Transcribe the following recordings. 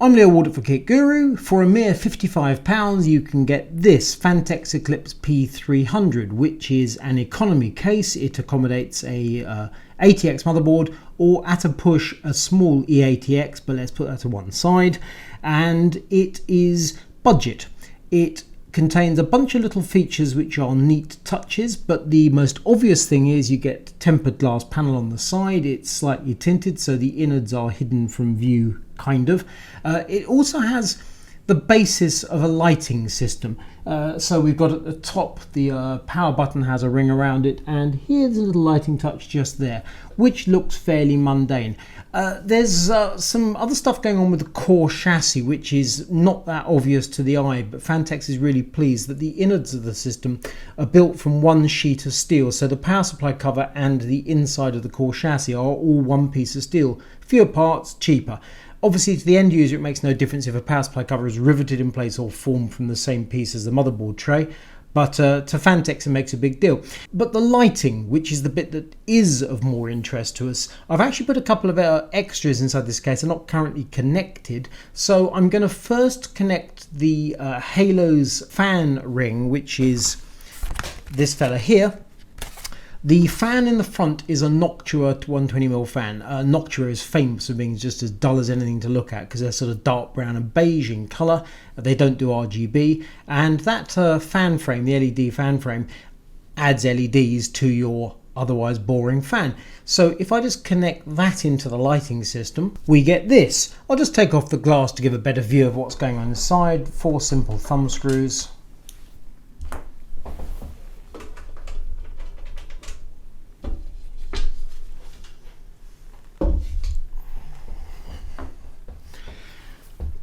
I'm Leo Wardle for Kit Guru. For a mere £55 you can get this Phanteks Eclipse P300, which is an economy case. It accommodates a ATX motherboard, or at a push a small eATX, but let's put that to one side. And it is budget. It contains a bunch of little features which are neat touches, but the most obvious thing is you get tempered glass panel on the side. It's slightly tinted, so the innards are hidden from view, kind of. It also has the basis of a lighting system. So we've got at the top the power button has a ring around it, and here's a little lighting touch just there, which looks fairly mundane. There's some other stuff going on with the core chassis, which is not that obvious to the eye, but Phanteks is really pleased that the innards of the system are built from one sheet of steel. So the power supply cover and the inside of the core chassis are all one piece of steel. Fewer parts, cheaper. Obviously, to the end user, it makes no difference if a power supply cover is riveted in place or formed from the same piece as the motherboard tray. But to Phanteks, it makes a big deal. But the lighting, which is the bit that is of more interest to us, I've actually put a couple of extras inside this case. They're not currently connected. So I'm going to first connect the Halo's fan ring, which is this fella here. The fan in the front is a Noctua 120mm fan. Noctua is famous for being just as dull as anything to look at because they're sort of dark brown and beige in colour. They don't do RGB. And that fan frame, the LED fan frame, adds LEDs to your otherwise boring fan. So if I just connect that into the lighting system, we get this. I'll just take off the glass to give a better view of what's going on inside. 4 simple thumb screws.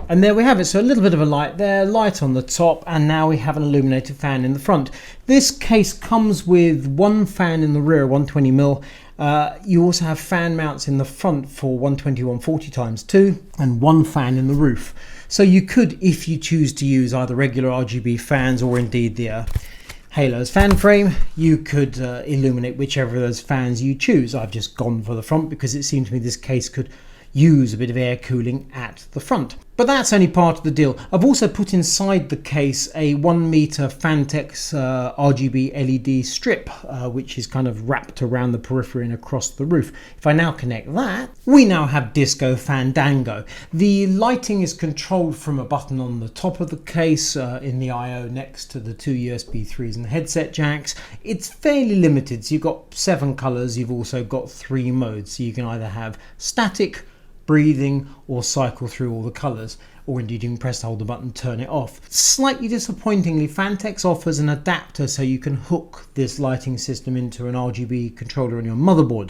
And there we have it. So a little bit of a light there, light on the top, and now we have an illuminated fan in the front. This case comes with one fan in the rear, 120mm. You also have fan mounts in the front for 120/140x2, and one fan in the roof. So you could, if you choose to use either regular RGB fans or indeed the Halo's fan frame, you could illuminate whichever of those fans you choose. I've just gone for the front because it seemed to me this case could use a bit of air cooling at the front. But that's only part of the deal. I've also put inside the case a 1 meter Phanteks RGB LED strip, which is kind of wrapped around the periphery and across the roof. If I now connect that, we now have Disco Fandango. The lighting is controlled from a button on the top of the case in the I/O next to the 2 USB 3s and the headset jacks. It's fairly limited, so you've got 7 colours. You've also got 3 modes, so you can either have static, breathing, or cycle through all the colours, or indeed you can press hold the button and turn it off. Slightly disappointingly, Phanteks offers an adapter so you can hook this lighting system into an RGB controller on your motherboard,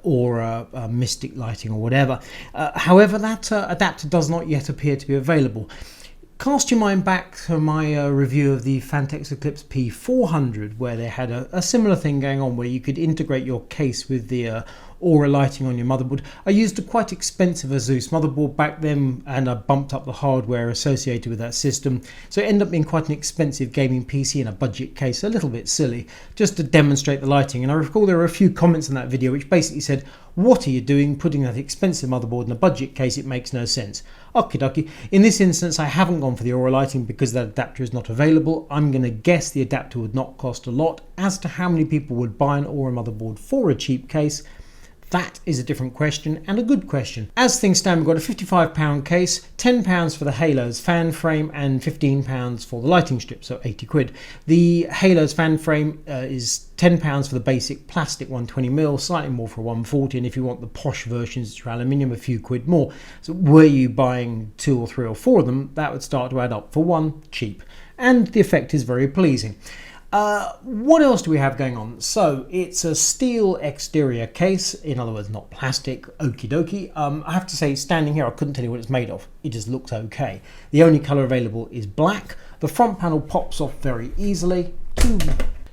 or a Mystic lighting or whatever. However, that adapter does not yet appear to be available. Cast your mind back to my review of the Phanteks Eclipse P400, where they had a similar thing going on, where you could integrate your case with the Aura lighting on your motherboard. I used a quite expensive Asus motherboard back then, and I bumped up the hardware associated with that system, so it ended up being quite an expensive gaming PC in a budget case. A little bit silly, just to demonstrate the lighting. And I recall there were a few comments in that video which basically said, "What are you doing putting that expensive motherboard in a budget case? It makes no sense." Okie dokie. In this instance, I haven't gone for the Aura lighting because that adapter is not available. I'm going to guess the adapter would not cost a lot. As to how many people would buy an Aura motherboard for a cheap case, that is a different question, and a good question. As things stand, we've got a £55 case, £10 for the Halo's fan frame, and £15 for the lighting strip, so 80 quid. The Halo's fan frame is £10 for the basic plastic 120mm, slightly more for 140, and if you want the posh versions, which are aluminium, a few quid more. So were you buying 2 or 3 or 4 of them, that would start to add up. For one, cheap. And the effect is very pleasing. What else do we have going on? So it's a steel exterior case, in other words not plastic. Okie dokie. I have to say, standing here I couldn't tell you what it's made of. It just looks okay. The only colour available is black. The front panel pops off very easily.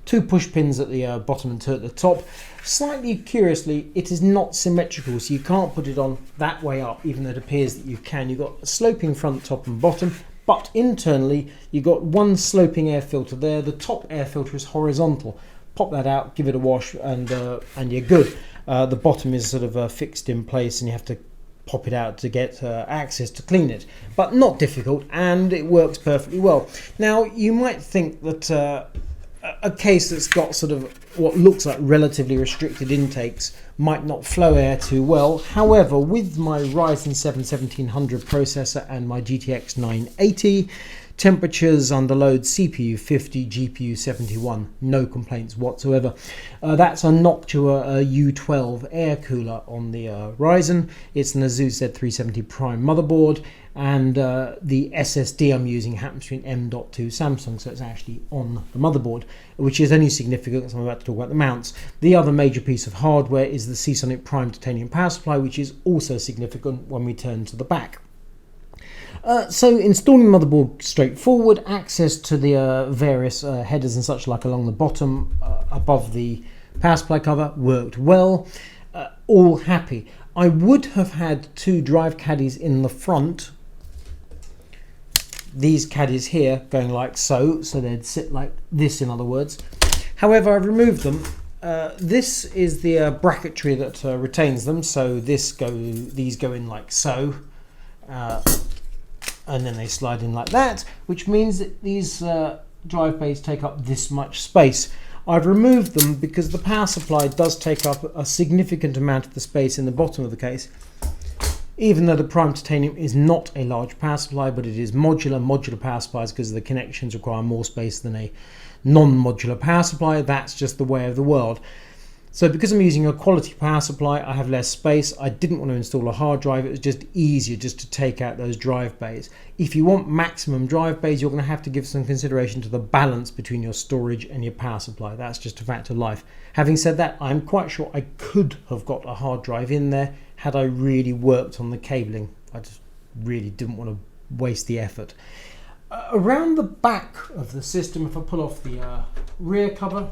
Two push pins at the bottom and 2 at the top. Slightly curiously, it is not symmetrical, so you can't put it on that way up, even though it appears that you can. You've got a sloping front, top and bottom. But internally, you've got one sloping air filter there. The top air filter is horizontal. Pop that out, give it a wash, and you're good. The bottom is sort of fixed in place, and you have to pop it out to get access to clean it, but not difficult, and it works perfectly well. Now you might think that a case that's got sort of what looks like relatively restricted intakes might not flow air too well. However, with my Ryzen 7 1700 processor and my GTX 980, temperatures under load, CPU 50, GPU 71, no complaints whatsoever. That's a Noctua U12 air cooler on the Ryzen. It's an Asus Z370 Prime motherboard, and the SSD I'm using happens to be an M.2 Samsung, so it's actually on the motherboard, which is only significant because I'm about to talk about the mounts. The other major piece of hardware is the Seasonic Prime titanium power supply, which is also significant when we turn to the back. So installing the motherboard straightforward, access to the various headers and such like along the bottom above the power supply cover worked well, all happy. I would have had two drive caddies in the front, these caddies here going like so they'd sit like this in other words. However, I've removed them. This is the bracketry that retains them, so these go in like so. And then they slide in like that, which means that these drive bays take up this much space. I've removed them because the power supply does take up a significant amount of the space in the bottom of the case. Even though the Prime Titanium is not a large power supply, but it is modular. Modular power supplies, because the connections require more space than a non-modular power supply. That's just the way of the world. So because I'm using a quality power supply, I have less space. I didn't want to install a hard drive. It was just easier just to take out those drive bays. If you want maximum drive bays, you're going to have to give some consideration to the balance between your storage and your power supply. That's just a fact of life. Having said that, I'm quite sure I could have got a hard drive in there had I really worked on the cabling. I just really didn't want to waste the effort. Around the back of the system, if I pull off the rear cover,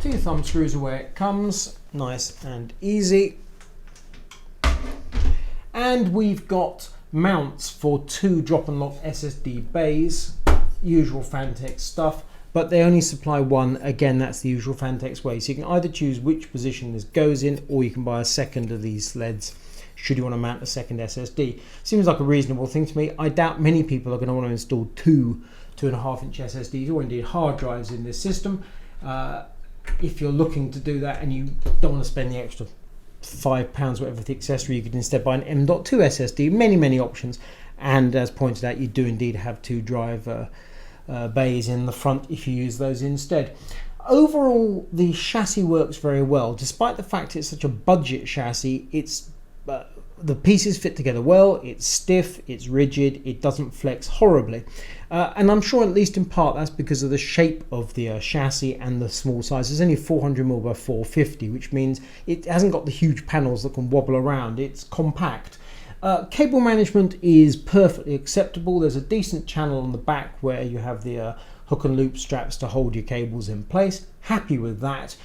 2 thumb screws away it comes, nice and easy. And we've got mounts for 2 drop and lock SSD bays, usual Phanteks stuff, but they only supply one. Again, that's the usual Phanteks way. So you can either choose which position this goes in, or you can buy a second of these sleds should you want to mount a second SSD. Seems like a reasonable thing to me. I doubt many people are going to want to install 2.5-inch SSDs or indeed hard drives in this system. If you're looking to do that and you don't want to spend the extra £5 whatever the accessory, you could instead buy an M.2 SSD. Many options, and as pointed out, you do indeed have 2 drive bays in the front if you use those instead. Overall, the chassis works very well. Despite the fact it's such a budget chassis, it's the pieces fit together well, it's stiff, it's rigid, it doesn't flex horribly. And I'm sure at least in part that's because of the shape of the chassis and the small size. It's only 400mm by 450, which means it hasn't got the huge panels that can wobble around. It's compact. Cable management is perfectly acceptable. There's a decent channel on the back where you have the hook and loop straps to hold your cables in place. Happy with that.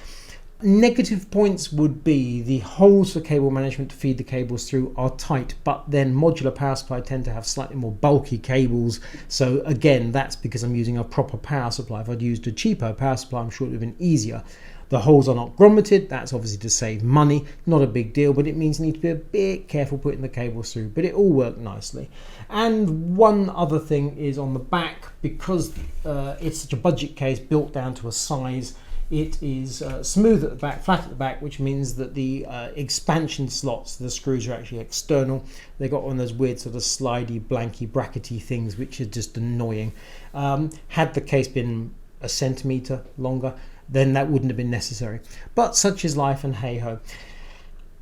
Negative points would be the holes for cable management to feed the cables through are tight, but then modular power supply tend to have slightly more bulky cables. So again, that's because I'm using a proper power supply. If I'd used a cheaper power supply, I'm sure it would have been easier. The holes are not grommeted. That's obviously to save money. Not a big deal, but it means you need to be a bit careful putting the cables through. But it all worked nicely. And one other thing is on the back, because it's such a budget case built down to a size, it is smooth at the back, flat at the back, which means that the expansion slots, the screws are actually external. They got one of those weird sort of slidey, blanky, brackety things, which is just annoying. Had the case been a centimetre longer, then that wouldn't have been necessary. But such is life, and hey-ho.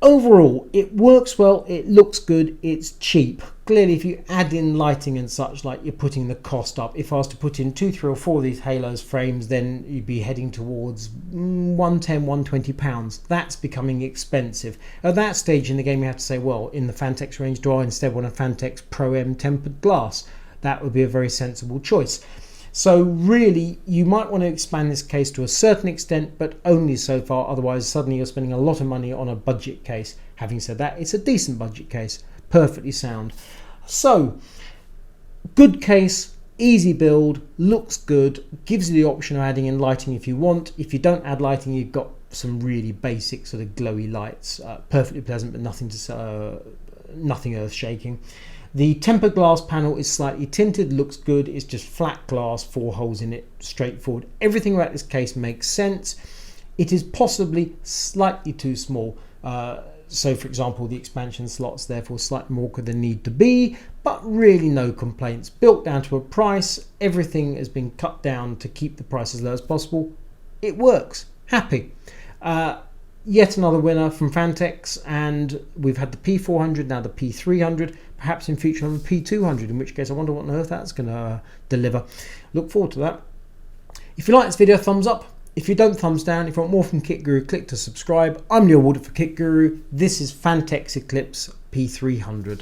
Overall, it works well, it looks good, it's cheap. Clearly, if you add in lighting and such, like, you're putting the cost up. If I was to put in 2, 3 or 4 of these halos frames, then you'd be heading towards £110, £120. That's becoming expensive. At that stage in the game, you have to say, well, in the Phanteks range, do I instead want a Phanteks Pro M tempered glass? That would be a very sensible choice. So really, you might want to expand this case to a certain extent, but only so far. Otherwise, suddenly you're spending a lot of money on a budget case. Having said that, it's a decent budget case, perfectly sound. So, good case, easy build, looks good, gives you the option of adding in lighting if you want. If you don't add lighting, you've got some really basic sort of glowy lights, perfectly pleasant, but nothing earth-shaking. The tempered glass panel is slightly tinted, looks good. It's just flat glass, 4 holes in it, straightforward. Everything about this case makes sense. It is possibly slightly too small. So for example, the expansion slots therefore slightly more than need to be, but really no complaints. Built down to a price, everything has been cut down to keep the price as low as possible. It works. Happy. Yet another winner from Phanteks, and we've had the P400, now the P300, perhaps in future on the P200, in which case I wonder what on earth that's going to deliver. Look forward to that. If you like this video, thumbs up. If you don't, thumbs down. If you want more from Kit Guru, click to subscribe. I'm Neil Walder for Kit Guru. This is Phanteks Eclipse P300.